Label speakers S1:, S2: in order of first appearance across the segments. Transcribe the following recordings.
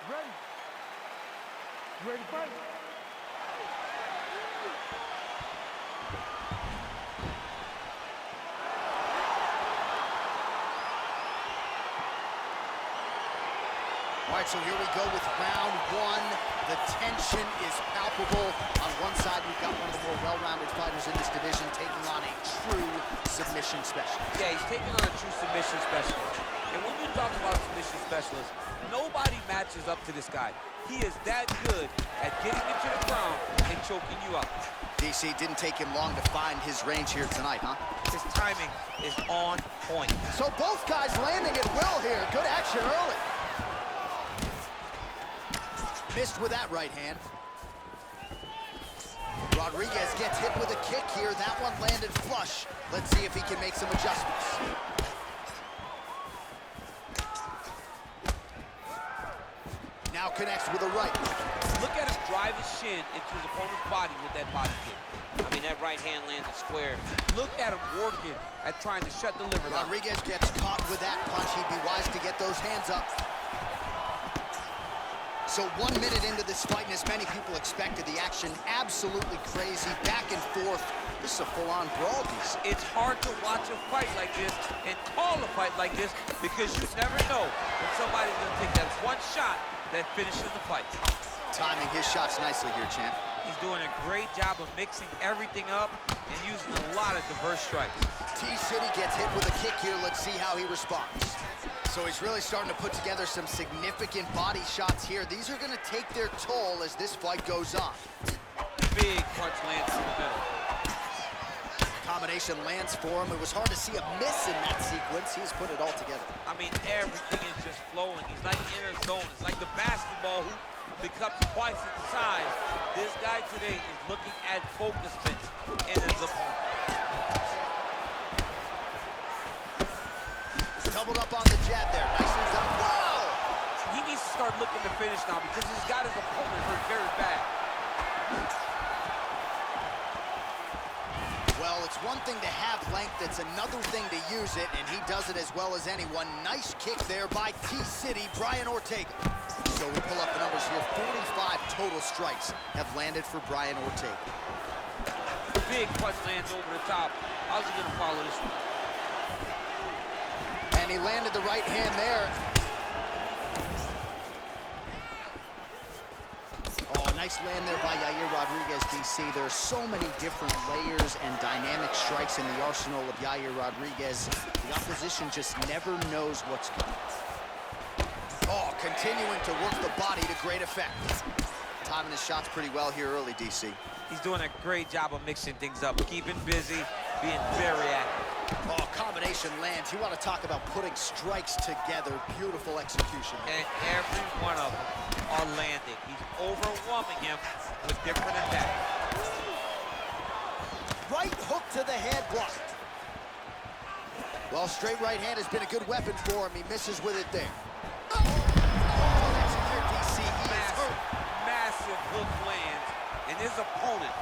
S1: Ready. Ready to fight.
S2: All right, so here we go with round one. The tension is palpable. On one side, we've got one of the more well-rounded fighters in this division taking on a true submission specialist.
S3: Yeah, he's taking on a true submission specialist. And when you talk about submission specialists, nobody matches up to this guy. He is that good at getting you to the ground and choking you up.
S2: DC, didn't take him long to find his range here tonight, huh?
S3: His timing is on point.
S2: So both guys landing at will here. Good action early. Missed with that right hand. Rodriguez gets hit with a kick here. That one landed flush. Let's see if he can make some adjustments. Now connects with a right.
S3: Look at him drive his shin into his opponent's body with that body kick. I mean, that right hand landed square. Look at him working at trying to shut the liver down.
S2: Rodriguez gets caught with that punch. He'd be wise to get those hands up. So 1 minute into this fight, and as many people expected, the action absolutely crazy, back and forth. This is a full-on brawl, DC.
S3: It's hard to watch a fight like this and call a fight like this because you never know when somebody's going to take that one shot that finishes the fight.
S2: Timing his shots nicely here, champ.
S3: He's doing a great job of mixing everything up and using a lot of diverse strikes.
S2: T-City gets hit with a kick here. Let's see how he responds. So he's really starting to put together some significant body shots here. These are going to take their toll as this fight goes on.
S3: Big punch lands in the middle.
S2: Combination lands for him. It was hard to see a miss in that sequence. He's put it all together.
S3: I mean, everything is just flowing. He's like in a zone. It's like the basketball hoop becomes twice its size. This guy today is looking at focusment in his opponent.
S2: Doubled up on the jab there. Nicely done. Whoa!
S3: He needs to start looking to finish now because he's got his opponent hurt very bad.
S2: Well, it's one thing to have length, it's another thing to use it, and he does it as well as anyone. Nice kick there by T-City, Brian Ortega. So we pull up the numbers here. 45 total strikes have landed for Brian Ortega.
S3: Big punch lands over the top. How's he going to follow this one?
S2: And he landed the right hand there. Oh, nice land there by Yair Rodriguez, DC. There are so many different layers and dynamic strikes in the arsenal of Yair Rodriguez. The opposition just never knows what's coming. Oh, continuing to work the body to great effect. Timing his shots pretty well here early, DC.
S3: He's doing a great job of mixing things up, keeping busy, being very active.
S2: Oh, combination lands. You want to talk about putting strikes together. Beautiful execution.
S3: And every one of them are landing. He's overwhelming him with different attacks.
S2: Right hook to the head blocked. Well, straight right hand has been a good weapon for him. He misses with it there.
S3: Massive hook lands, and his opponent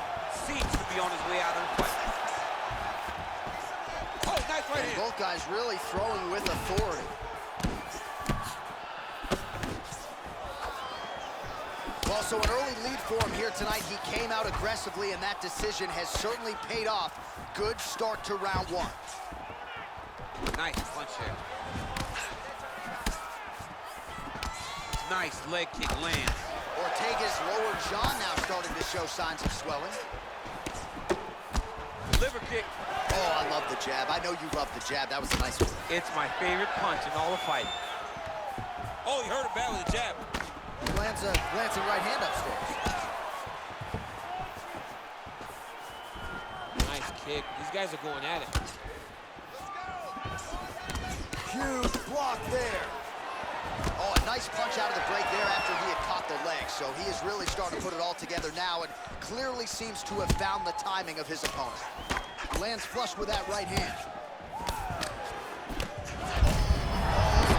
S3: seems to be on his way out of the fight. Oh, nice right hand.
S2: Both guys really throwing with authority. Well, so an early lead for him here tonight. He came out aggressively, and that decision has certainly paid off. Good start to round one.
S3: Nice punch there. Nice leg kick lands.
S2: Ortega's lower jaw now starting to show signs of swelling.
S3: Liver kick.
S2: Oh, I love the jab. I know you love the jab. That was a nice one.
S3: It's my favorite punch in all the fight. Oh, he hurt him bad with the jab.
S2: He lands a glancing right hand upstairs.
S3: Nice kick. These guys are going at it.
S2: Huge block there. Oh, a nice punch out of the break there after he had caught the leg. So he is really starting to put it all together now and clearly seems to have found the timing of his opponent. Lands flush with that right hand.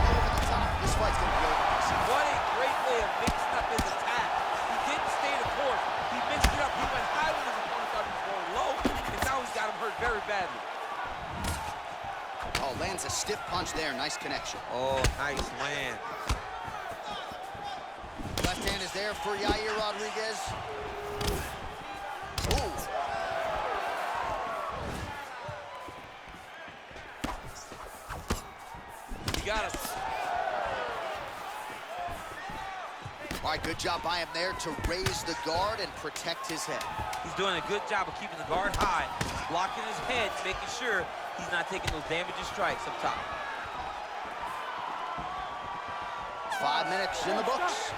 S2: Over the top. This fight's going to be over.
S3: What a great way of mixing up his attack. He didn't stay the course. He mixed it up. He went high when his opponent thought he was going low, and now he's got him hurt very badly.
S2: Oh, lands a stiff punch there. Nice connection.
S3: Oh, nice land.
S2: there for Yair Rodriguez. Ooh.
S3: You got him.
S2: All right, good job by him there to raise the guard and protect his head.
S3: He's doing a good job of keeping the guard high, blocking his head, making sure he's not taking those damaging strikes up top.
S2: 5 minutes in the books.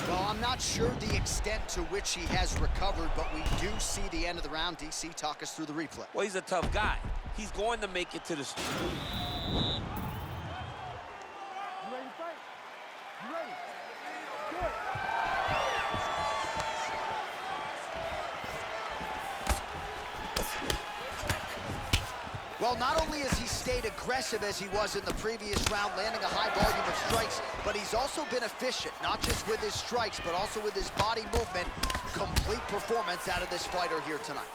S2: Well, I'm not sure the extent to which he has recovered, but we do see the end of the round. DC, talk us through the replay.
S3: Well, he's a tough guy. He's going to make it to the...
S1: You ready to fight? You ready? Good.
S2: Well, not only has he stayed aggressive as he was in the previous round, landing a high volume of strikes, but he's also been efficient, not just with his strikes, but also with his body movement. Complete performance out of this fighter here tonight.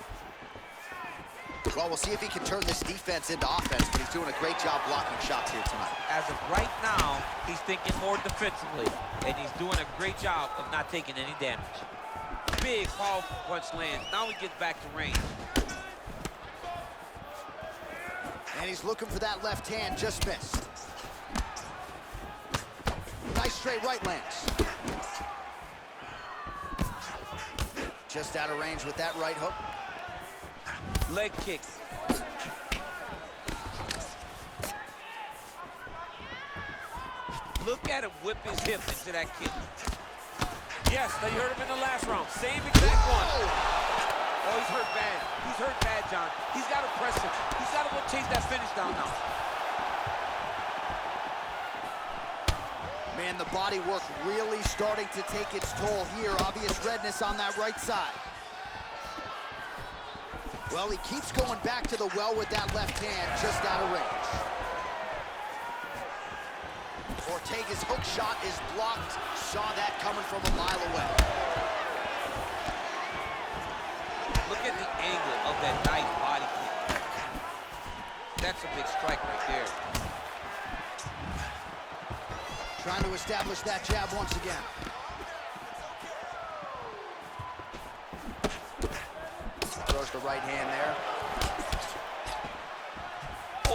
S2: Well, we'll see if he can turn this defense into offense, but he's doing a great job blocking shots here tonight.
S3: As of right now, he's thinking more defensively, and he's doing a great job of not taking any damage. Big, powerful punch lands. Now he gets back to range.
S2: And he's looking for that left hand, just missed. Nice straight right lands. Just out of range with that right hook.
S3: Leg kick. Look at him whip his hip into that kick. Yes, they hurt him in the last round. Same exact one. Oh, he's hurt bad. He's hurt bad, John. He's got to press him. He's got to go chase that finish down now.
S2: Man, the body work really starting to take its toll here. Obvious redness on that right side. Well, he keeps going back to the well with that left hand, just out of range. Ortega's hook shot is blocked. Saw that coming from a mile away.
S3: Look at the angle of that nice body kick. That's a big strike right there.
S2: Trying to establish that jab once again. Throws the right hand there.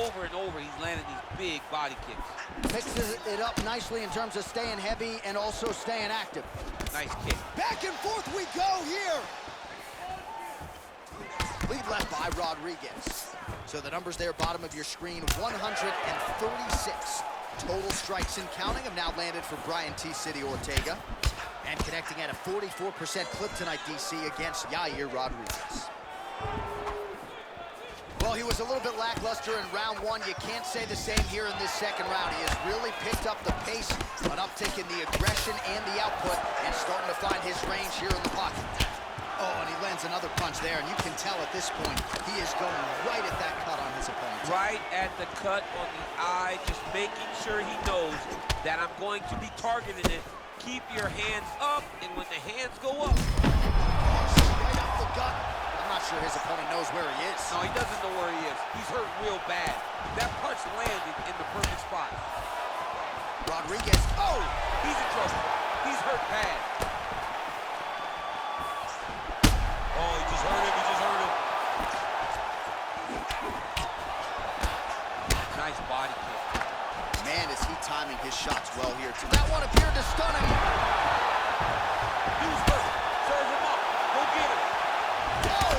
S3: Over and over, he's landing these big body kicks.
S2: Mixes it up nicely in terms of staying heavy and also staying active.
S3: Nice kick.
S2: Back and forth we go here. Lead left by Rodriguez. So the numbers there, bottom of your screen, 136 total strikes and counting have now landed for Brian T. City Ortega. And connecting at a 44% clip tonight, DC, against Yair Rodriguez. Well, he was a little bit lackluster in round one. You can't say the same here in this second round. He has really picked up the pace, an uptick in the aggression and the output, and starting to find his range here in the pocket. Oh, and he lands another punch there, and you can tell at this point, he is going right at that cut on his opponent.
S3: Right at the cut on the eye, just making sure he knows that I'm going to be targeting it. Keep your hands up, and when the hands go up...
S2: Right off the gut. I'm not sure his opponent knows where he is.
S3: No, he doesn't know where he is. He's hurt real bad. That punch landed in the perfect spot.
S2: Rodriguez,
S3: oh! He's in trouble. He's hurt bad. Oh, he just hurt him. He just hurt him. Nice body kick.
S2: Man, is he timing his shots well here tonight. That one appeared to stun him.
S3: He was hurt. Serve him up. Go get him.
S2: Whoa!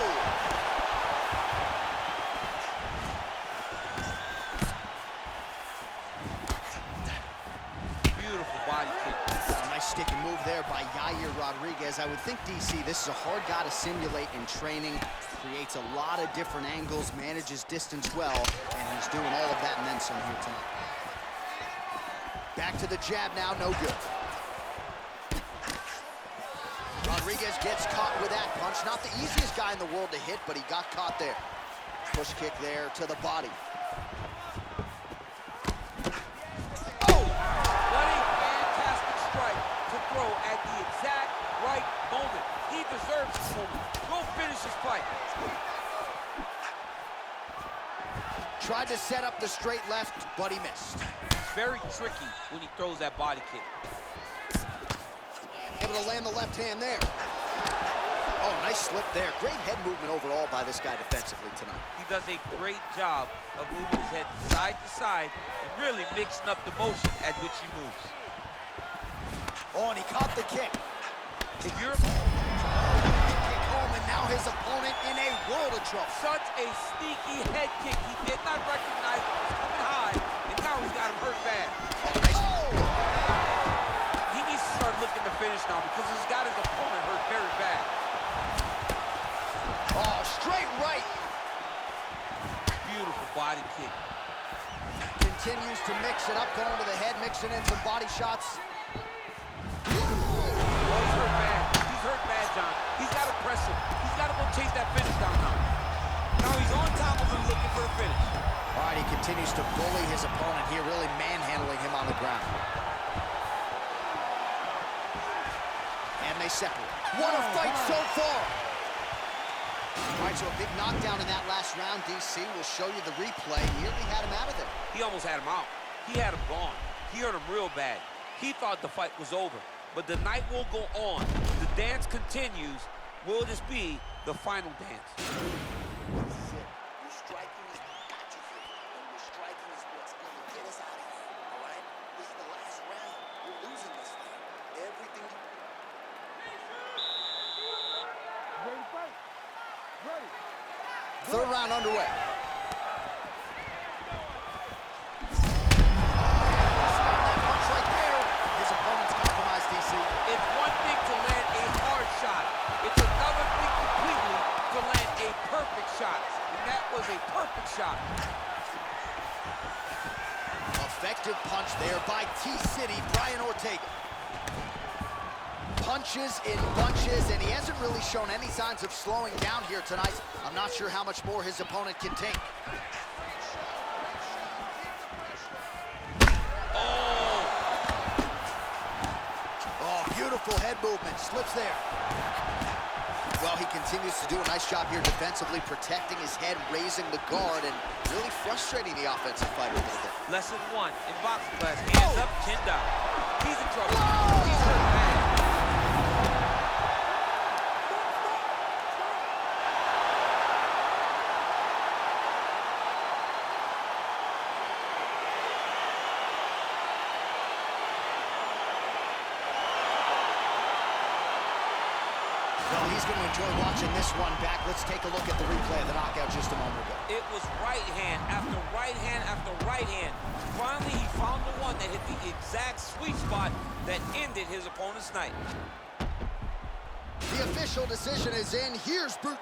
S3: Beautiful body kick.
S2: A nice stick and move there by Yair Rodriguez. I would think, DC, this is a hard guy to simulate in training. Creates a lot of different angles, manages distance well, and he's doing all of that and then some here tonight. Back to the jab now, no good. Rodriguez gets caught with that punch. Not the easiest guy in the world to hit, but he got caught there. Push kick there to the body.
S3: Oh! What a fantastic strike to throw at the exact right moment. He deserves this moment. Go finish this fight.
S2: Tried to set up the straight left, but he missed.
S3: It's very tricky when he throws that body kick.
S2: Able to land the left hand there. Oh, nice slip there. Great head movement overall by this guy defensively tonight.
S3: He does a great job of moving his head side to side and really mixing up the motion at which he moves.
S2: Oh, and he caught the kick.
S3: If you're
S2: Kick home, and now his opponent in a world of trouble.
S3: such a sneaky head kick, he did not recognize it was coming high, and now he's got him hurt bad. He needs to start looking to finish now because he's got his opponent hurt very bad.
S2: Oh, straight right.
S3: Beautiful body kick.
S2: Continues to mix it up, going to the head, mixing in some body shots.
S3: Oh, he's hurt bad. He's hurt bad, John. He's got to press him. He's got to go chase that finish down now. Now he's on top of him looking for a finish.
S2: All right, he continues to bully his opponent here, really manhandling him on the ground. And they separate. What a fight so far! All right, so a big knockdown in that last round. DC will show you the replay. Nearly had him out of there.
S3: He almost had him out. He had him gone. He hurt him real bad. He thought the fight was over. But the night will go on. The dance continues. Will this be the final dance?
S4: Your striking is what got you here, and your striking is what's going to get us out of here, all right? This is the last round. We're losing this fight. Everything you...
S1: Ready to fight? Ready.
S2: Third round underway. Punch right there. His opponent's compromised, DC.
S3: It's one thing to land a hard shot. It's another thing completely to land a perfect shot. And that was a perfect shot.
S2: Effective punch there by T-City, Brian Ortega. Punches in bunches, and he hasn't really shown any signs of slowing down here tonight. I'm not sure how much more his opponent can take. Oh, beautiful head movement, slips there. Well, he continues to do a nice job here defensively, protecting his head, raising the guard, and really frustrating the offensive fighter a little bit.
S3: Lesson one in boxing class. Hands up, chin down. He's in trouble. He's hurt bad.
S2: Well, he's going to enjoy watching this one back. Let's take a look at the replay of the knockout just a moment ago.
S3: It was right hand after right hand after right hand. Finally, he found the one that hit the exact sweet spot that ended his opponent's night.
S2: The official decision is in. Here's Bruce.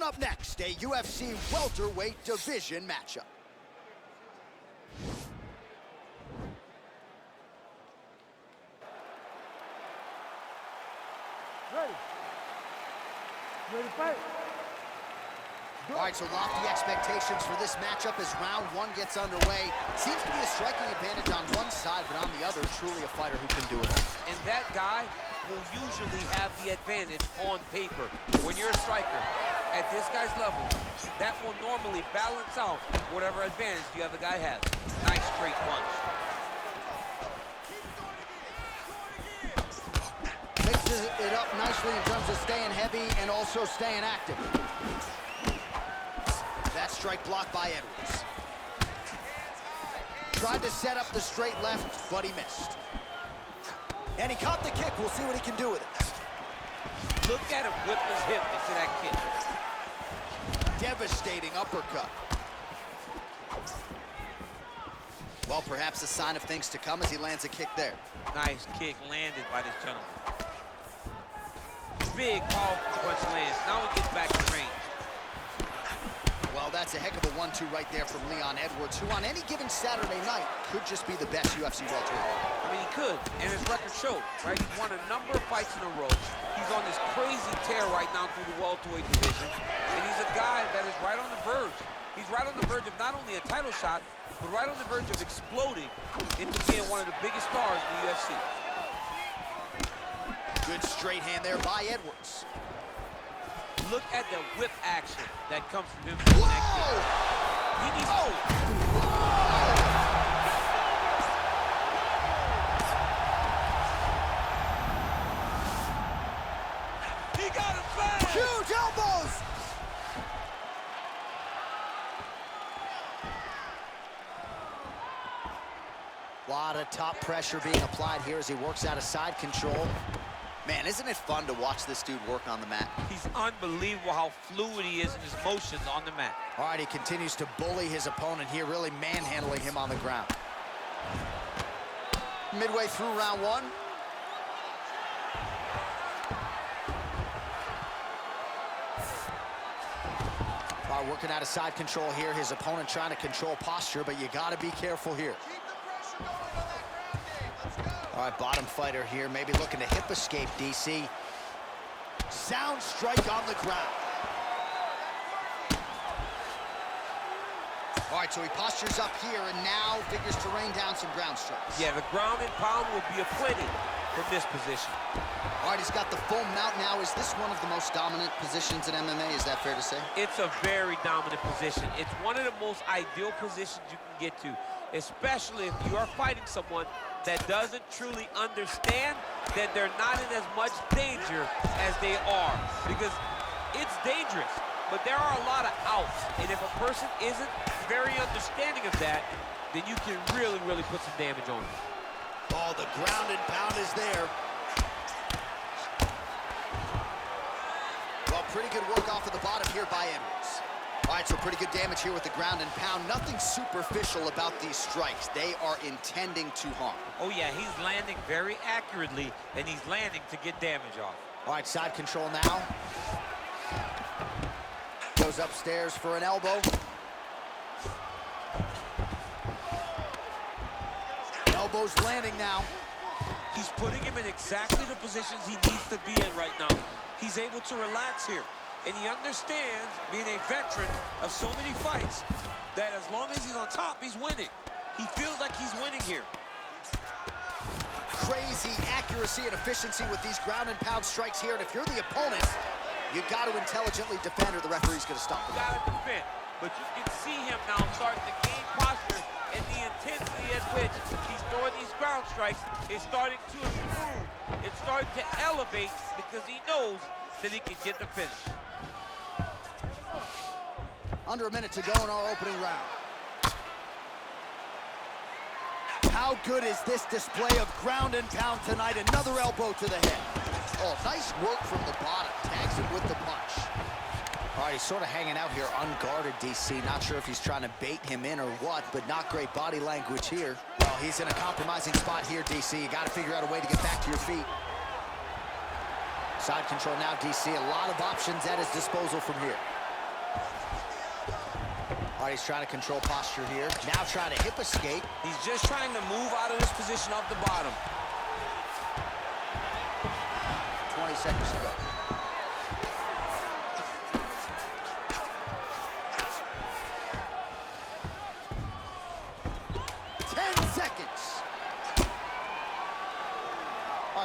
S2: up next, a UFC welterweight division matchup.
S1: Ready. Ready to fight.
S2: All right, so lofty expectations for this matchup as round one gets underway. Seems to be a striking advantage on one side, but on the other, truly a fighter who can do it all.
S3: And that guy will usually have the advantage on paper. When you're a striker, at this guy's level, that will normally balance out whatever advantage the other guy has. Nice straight punch.
S2: Mixes it up nicely in terms of staying heavy and also staying active. That strike blocked by Edwards. Tried to set up the straight left, but he missed. And he caught the kick. We'll see what he can do with it.
S3: Look at him whip his hip into that kick.
S2: Devastating uppercut. Well, perhaps a sign of things to come as he lands a kick there.
S3: Nice kick landed by this gentleman. Big, powerful punch lands. Now he gets back to range.
S2: Well, that's a heck of a 1-2 right there from Leon Edwards, who on any given Saturday night could just be the best UFC welterweight.
S3: I mean, he could, and his record showed, right? He's won a number of fights in a row. He's on this crazy tear right now through the welterweight division, and he's a guy that is right on the verge. He's right on the verge of not only a title shot, but right on the verge of exploding into being one of the biggest stars in the UFC.
S2: Good straight hand there by Edwards.
S3: Look at the whip action that comes from him doing that kick. He needs He got him back!
S2: Huge elbows! A lot of top pressure being applied here as he works out of side control. Man, isn't it fun to watch this dude work on the mat?
S3: He's unbelievable how fluid he is in his motions on the mat.
S2: All right, he continues to bully his opponent here, really manhandling him on the ground. Midway through round one. All right, working out of side control here. His opponent trying to control posture, but you got to be careful here. All right, bottom fighter here, maybe looking to hip escape, DC. Sound strike on the ground. All right, so he postures up here and now figures to rain down some ground strikes.
S3: Yeah, the ground and pound will be aplenty from this position.
S2: All right, he's got the full mount now. Is this one of the most dominant positions in MMA? Is that fair to say?
S3: It's a very dominant position. It's one of the most ideal positions you can get to, especially if you are fighting someone that doesn't truly understand that they're not in as much danger as they are. Because it's dangerous, but there are a lot of outs. And if a person isn't very understanding of that, then you can really, really put some damage on them.
S2: Oh, the ground and pound is there. Well, pretty good work off of the bottom here by Edwards. All right, so pretty good damage here with the ground and pound. Nothing superficial about these strikes. They are intending to harm.
S3: Oh, yeah, he's landing very accurately, and he's landing to get damage off.
S2: All right, side control now. Goes upstairs for an elbow. Elbows landing now.
S3: He's putting him in exactly the positions he needs to be in right now. He's able to relax here. And he understands, being a veteran of so many fights, that as long as he's on top, he's winning. He feels like he's winning here.
S2: Crazy accuracy and efficiency with these ground and pound strikes here. And if you're the opponent, you got to intelligently defend or the referee's going to stop
S3: You
S2: him.
S3: got to defend. But you can see him now starting to gain posture, and the intensity at which he's throwing these ground strikes is starting to improve. It's starting to elevate because he knows that he can get the finish.
S2: Under a minute to go in our opening round. How good is this display of ground and pound tonight? Another elbow to the head. Oh, nice work from the bottom. Tags him with the punch. All right, he's sort of hanging out here unguarded, DC. Not sure if he's trying to bait him in or what, but not great body language here. Well, he's in a compromising spot here, DC. You got to figure out a way to get back to your feet. Side control now, DC. A lot of options at his disposal from here. All right, he's trying to control posture here. Now trying to hip escape.
S3: He's just trying to move out of this position off the bottom.
S2: 20 seconds to go.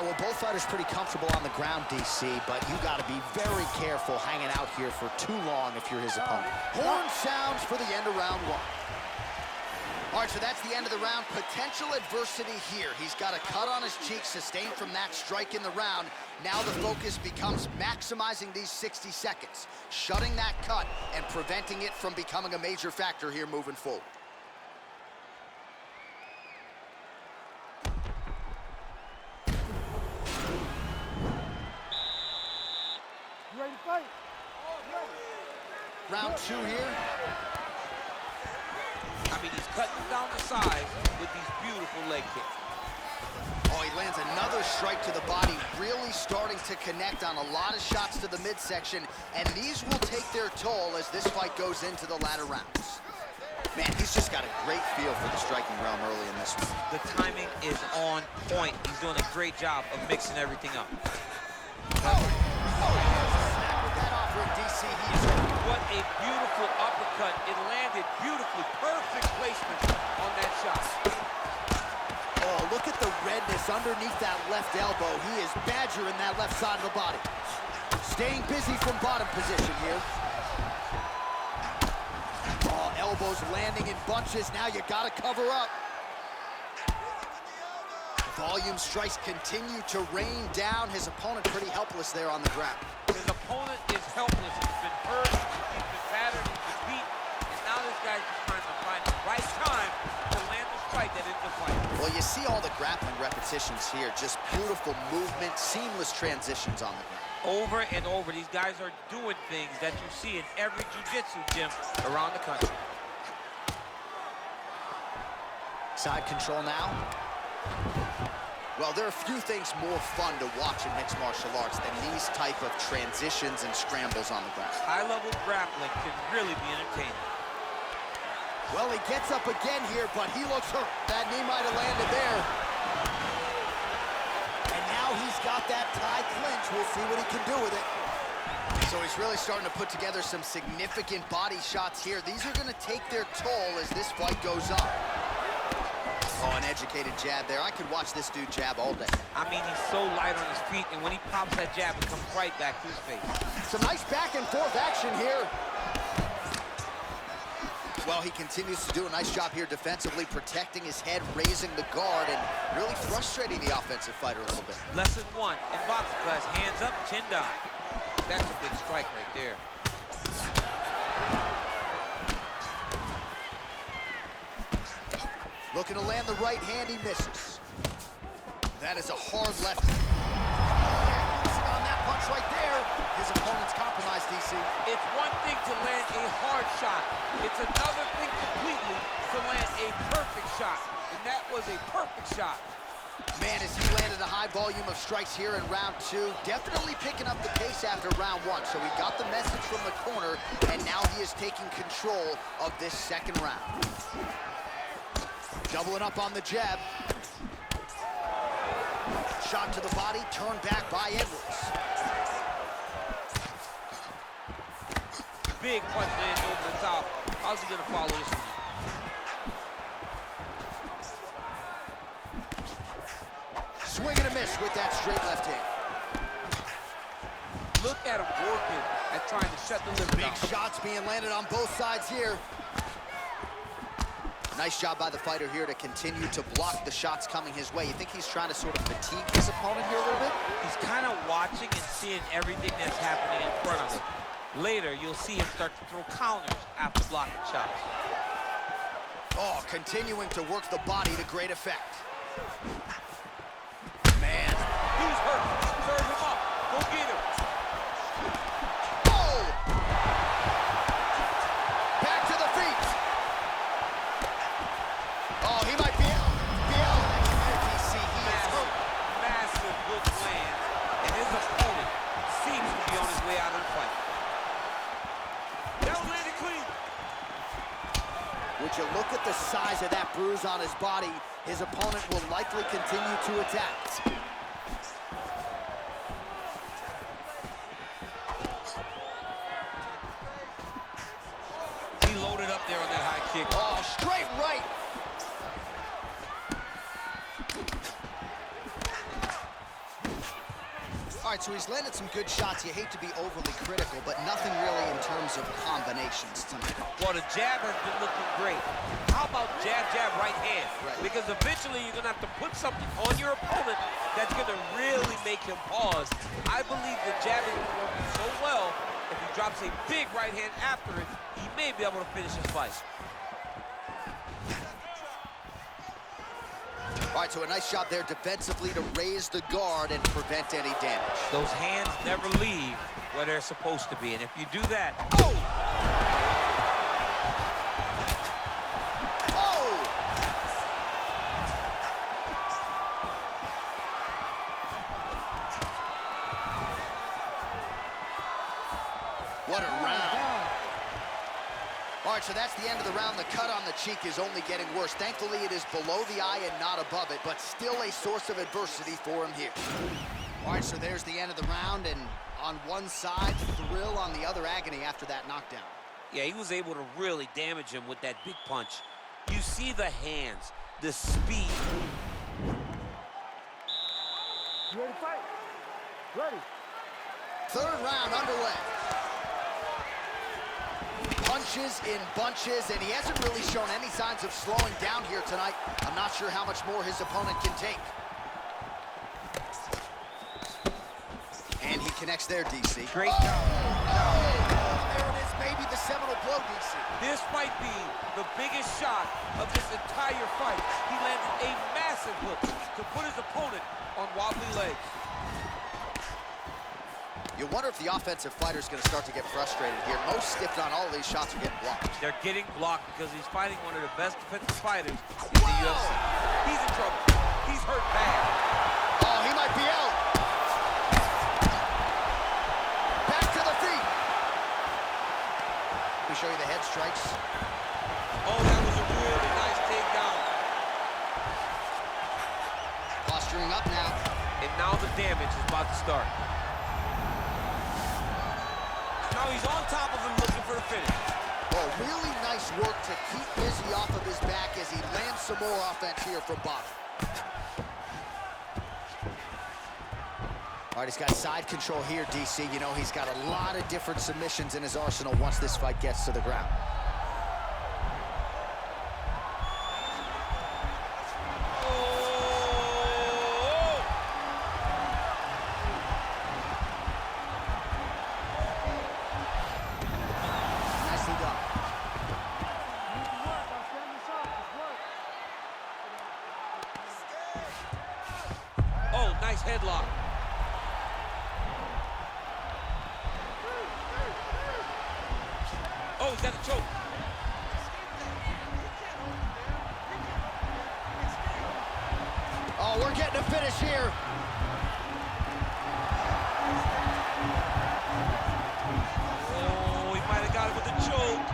S2: Well, both fighters pretty comfortable on the ground, DC, but you got to be very careful hanging out here for too long if you're his opponent. Horn sounds for the end of round one. All right, so that's the end of the round. Potential adversity here. He's got a cut on his cheek sustained from that strike in the round. Now the focus becomes maximizing these 60 seconds, shutting that cut and preventing it from becoming a major factor here moving forward.
S1: Ready to fight?
S2: Round two here.
S3: I mean, he's cutting down the size with these beautiful leg kicks.
S2: Oh, he lands another strike to the body, really starting to connect on a lot of shots to the midsection, and these will take their toll as this fight goes into the latter rounds. Man, he's just got a great feel for the striking realm early in this one.
S3: The timing is on point. He's doing a great job of mixing everything up.
S2: DC,
S3: what a beautiful uppercut. It landed beautifully. Perfect placement on that shot.
S2: Oh, look at the redness underneath that left elbow. He is badgering that left side of the body. Staying busy from bottom position here. Oh, elbows landing in bunches. Now you gotta cover up. Volume strikes continue to rain down. His opponent pretty helpless there on the ground.
S3: His opponent is helpless. He's been hurt, he's been battered, he's been beat, and now this guy's just trying to find the right time to land the strike that ends the fight.
S2: Well, you see all the grappling repetitions here. Just beautiful movement, seamless transitions on the ground.
S3: Over and over, these guys are doing things that you see in every jiu-jitsu gym around the country.
S2: Side control now. Well, there are few things more fun to watch in mixed martial arts than these type of transitions and scrambles on the ground.
S3: High-level grappling can really be entertaining.
S2: Well, he gets up again here, but he looks hurt. That knee might have landed there. And now he's got that tie clinch. We'll see what he can do with it. So he's really starting to put together some significant body shots here. These are going to take their toll as this fight goes on. Oh, an educated jab there. I could watch this dude jab all day.
S3: I mean, he's so light on his feet, and when he pops that jab, it comes right back to his face.
S2: Some nice back and forth action here. Well, he continues to do a nice job here defensively, protecting his head, raising the guard, and really frustrating the offensive fighter a little bit.
S3: Lesson one in boxing class, hands up, chin down. That's a big strike right there.
S2: Looking to land the right hand, he misses. That is a hard left. On that punch right there, his opponent's compromised, DC.
S3: It's one thing to land a hard shot. It's another thing completely to land a perfect shot. And that was a perfect shot.
S2: Man, as he landed a high volume of strikes here in round two, definitely picking up the pace after round one. So he got the message from the corner, and now he is taking control of this second round. Doubling up on the jab. Shot to the body, turned back by Edwards.
S3: Big punch lands over the top. How's he gonna follow this one?
S2: Swing and a miss with that straight left hand.
S3: Look at him working at trying to shut the liver down.
S2: Big shots being landed on both sides here. Nice job by the fighter here to continue to block the shots coming his way. You think he's trying to sort of fatigue his opponent here a little bit?
S3: He's kind of watching and seeing everything that's happening in front of him. Later, you'll see him start to throw counters after blocking shots.
S2: Oh, continuing to work the body to great effect. Man.
S3: He's hurt. Serve him up. Go get him.
S2: Oh! Back to the feet. Oh, he might be out. DC, he is hurt.
S3: Massive hook land. And his opponent seems to be on his way out of the fight. That was
S2: Would you look at the size of that bruise on his body? His opponent will likely continue to attack.
S3: He loaded up there on that high kick.
S2: Oh, straight right. All right, so he's landed some good shots. You hate to be overly critical, but nothing really in terms of combinations tonight.
S3: Well, the jab has been looking great. How about jab, jab, right hand?
S2: Right.
S3: Because eventually you're going to have to put something on your opponent that's going to really make him pause. I believe the jab is working so well, if he drops a big right hand after it, he may be able to finish his fight.
S2: All right, so a nice job there defensively to raise the guard and prevent any damage.
S3: Those hands never leave where they're supposed to be, and if you do that...
S2: Oh! Oh! What a round. All right, so that's the end of the round. The cut on the cheek is only getting worse. Thankfully, it is below the eye and not above it, but still a source of adversity for him here. All right, so there's the end of the round, and on one side, thrill, on the other, agony after that knockdown.
S3: Yeah, he was able to really damage him with that big punch. You see the hands, the speed.
S1: You ready to fight? Ready.
S2: Third round underway. Punches in bunches, and he hasn't really shown any signs of slowing down here tonight. I'm not sure how much more his opponent can take. And he connects there, DC.
S3: Great
S2: Oh,
S3: job.
S2: there it is, maybe the seminal blow, DC.
S3: This might be the biggest shot of this entire fight. He landed a massive hook to put his opponent on wobbly legs.
S2: You wonder if the offensive fighter is going to start to get frustrated here. Most, if not all, of these shots are getting blocked.
S3: They're getting blocked because he's fighting one of the best defensive fighters in the UFC. He's in trouble. He's hurt bad.
S2: Oh, he might be out. Back to the feet. Let me show you the head strikes.
S3: Oh, that was a really nice takedown.
S2: Posturing up now.
S3: And now the damage is about to start. Now he's on top of him looking for the finish.
S2: Oh, really nice work to keep Izzy off of his back as he lands some more offense here from Bobby. All right, he's got side control here, DC. You know, he's got a lot of different submissions in his arsenal once this fight gets to the ground. Nicely done.
S1: Just work. I'll stand this up. Just work.
S3: Oh, nice headlock. Oh, he's got a choke.
S2: Oh, we're getting a finish here.
S3: Oh, he might have got it with a choke.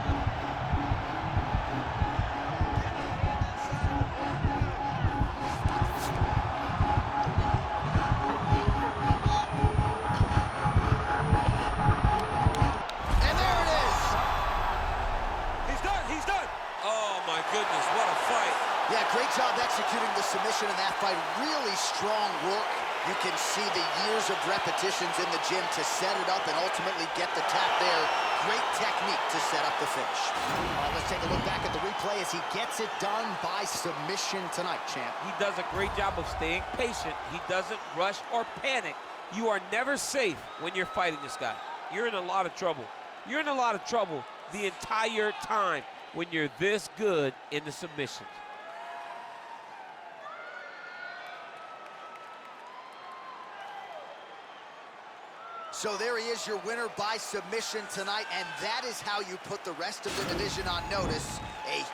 S2: And there it is.
S3: He's done. He's done. Oh, my goodness. What a fight.
S2: Yeah, great job executing the submission in that fight. Really strong work. You can see the years of repetitions in the gym to set it up and ultimately get the tap there. Great technique to set up the finish. Let's take a look back at the replay as he gets it done by submission tonight, champ.
S3: He does a great job of staying patient. He doesn't rush or panic. You are never safe when you're fighting this guy. You're in a lot of trouble. You're in a lot of trouble the entire time when you're this good in the submissions.
S2: So there he is, your winner by submission tonight, and that is how you put the rest of the division on notice. A